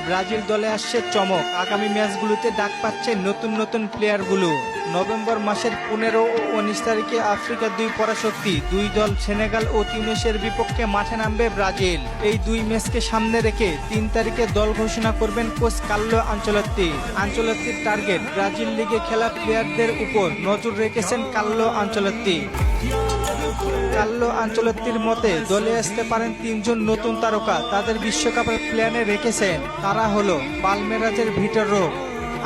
Brazil দলে আসছে চমক। আগামী ম্যাচগুলোতে ডাক পাচ্ছে নতুন নতুন প্লেয়ারগুলো। নভেম্বর মাসের 15 ও 19 তারিখে আফ্রিকার দুই পরাশক্তি দুই দল সেনেগাল ও তিউনিসিয়ার বিপক্ষে মাঠে নামবে ব্রাজিল। এই দুই ম্যাচকে সামনে রেখে 3 তারিখে দল ঘোষণা করবেন কোচ কার্লো আনচেলত্তি। আনচেলত্তির টার্গেট, ব্রাজিল লিগে খেলা প্লেয়ারদের উপর নজর রেখেছেন কার্লো আনচেলত্তি। কার্লো আনচেলত্তির মতে দলে আসতে পারেন 3 জন নতুন তারকা। তাদের বিশ্বকাপের প্ল্যানে রেখেছেন। তারা হলো পালমেরাসের ভিটর রো,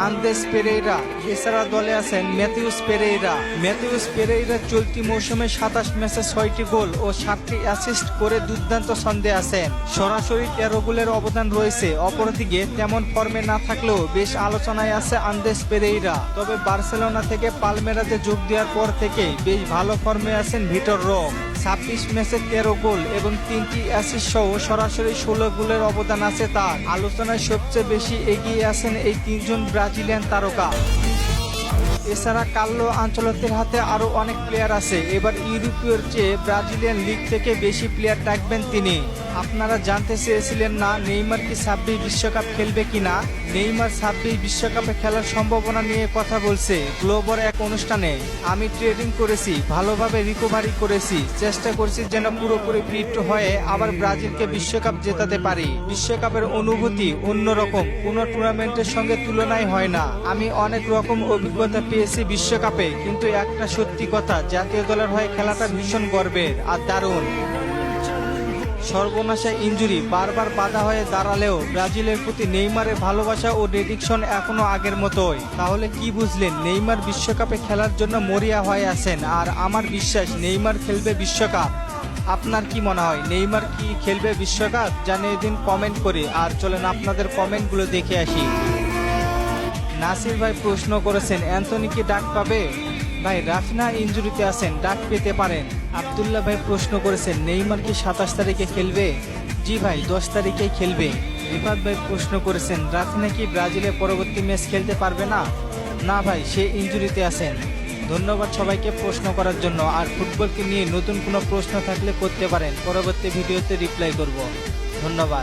আন্দ্রেস পেরেইরা। এছাড়া দলে আছেন ম্যাথিউস পেরেইরা। ম্যাথিউস পেরেইরা চলতি মৌসুমে 27 ম্যাচে 6টি গোল ও 7টি অ্যাসিস্ট করে দুর্দান্ত ছন্দে আছেন। সরাসরি 13 গোলের অবদান রয়েছে। অপরদিকে তেমন ফর্মে না থাকলেও বেশ আলোচনায় আছে আন্দ্রেস পেরেইরা। তবে বার্সেলোনা থেকে পালমেরাসে যোগ দেওয়ার পর থেকে বেশ ভালো ফর্মে আছেন ভিটর রো। 26 ম্যাচে 13 গোল এবং 3টি অ্যাসিস্ট সহ সরাসরি 16 গোলের অবদান আছে তার। আলোচনায় সবচেয়ে বেশি এগিয়ে আছেন এই 3 জন ব্রাজিলিয়ান তারকা। এছাড়া কার্লো আনচেলত্তির হাতে আরো অনেক প্লেয়ার আছে। এবার ইউরোপীয় চেয়ে ব্রাজিলিয়ান লিগ থেকে বেশি প্লেয়ার ডাকবেন তিনি। আপনারা জানতে চেয়েছিলেন না নেইমার কি 26 বিশ্বকাপ খেলবে কিনা। নেইমার 26 বিশ্বকাপে খেলার সম্ভাবনা নিয়ে কথা বলছে গ্লোবর এক অনুষ্ঠানে। আমি ট্রেনিং করেছি, ভালোভাবে রিকভারি করেছি, চেষ্টা করছি যেন পুরোপুরি ফিট হয়ে আবার ব্রাজিলকে বিশ্বকাপ জেতাতে পারি। বিশ্বকাপের অনুভূতি অন্যরকম, কোনো টুর্নামেন্টের সঙ্গে তুলনায় হয় না। আমি অনেক রকম অভিজ্ঞতা পেয়েছি বিশ্বকাপে, কিন্তু একটা সত্যি কথা, জাতীয় দলের হয়ে খেলাটা ভীষণ গর্বের আর দারুণ। সর্বনাশা ইনজুরি বারবার বাধা হয়ে দাঁড়ালেও ব্রাজিলের প্রতি নেইমারের ভালোবাসা ও ডেডিকশন এখনো আগের মতোই। তাহলে কি বুঝলেন? নেইমার বিশ্বকাপে খেলার জন্য মরিয়া হয়ে আছেন, আর আমার বিশ্বাস নেইমার খেলবে বিশ্বকাপ। আপনার কি মনে হয়, নেইমার কি খেলবে বিশ্বকাপ? জানিয়ে দিন কমেন্ট করে। আর চলেন আপনাদের কমেন্টগুলো দেখে আসি। নাসির ভাই প্রশ্ন করেছেন, অ্যান্থনি কি ডাক পাবে? ভাই, রাফিনা ইনজুরিতে আছেন, ডাক পেতে পারেন। আব্দুল্লাহ ভাই প্রশ্ন করেছেন, নেইমার কি 27 তারিখে খেলবে? জি ভাই, 10 তারিখেই খেলবে। রিফাত ভাই প্রশ্ন করেছেন, রাফিনা কি ব্রাজিলের পরবর্তী ম্যাচ খেলতে পারবে না? না ভাই, সে ইনজুরিতে আছেন। ধন্যবাদ সবাইকে প্রশ্ন করার জন্য। আর ফুটবলকে নিয়ে নতুন কোনো প্রশ্ন থাকলে করতে পারেন, পরবর্তী ভিডিওতে রিপ্লাই করব। ধন্যবাদ।